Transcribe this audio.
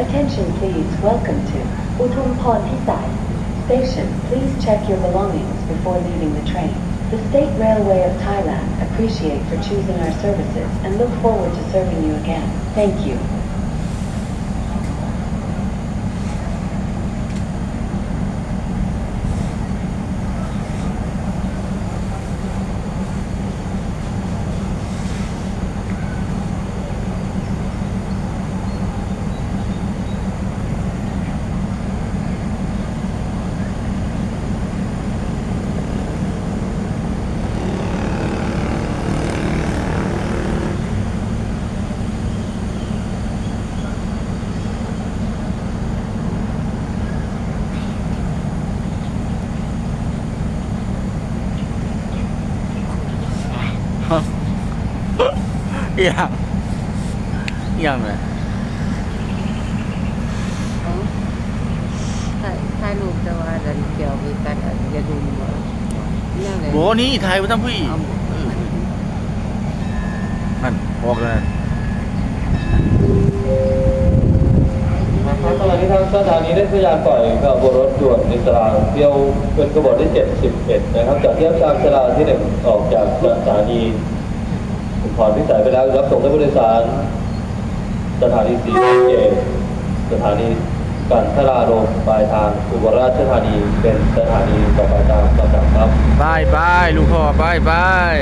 Attention please, welcome to อุทุมพรพิสัย Station. Please check your belongings before leaving the train. The State Railway of Thailand appreciate for choosing our services and look forward to serving you again. Thank you. อย่างเลยถ่ายรูปแต่ว่าดันเกี่ยวกับการอย่าดูว่าเนี่ยเลย โบนี่ไทยไปทั้งพี่นั่นบอกเลยขณะนี้ทางสถานีได้พยายามปล่อยขบวนรถด่วนในตารางเที่ยวเป็นขบวนที่71นะครับจากเที่ยวจากตารางที่1ออกจากสถานีอุมพรพิสัยไปแล้วรับส่งผู้โดยสารสถานีศรีสะเกษสถานีกันทรารมปลายทางอุบลราชธานีเป็นสถานีต่อไปตามลำดับครับบายบายลูกพ่อบายบาย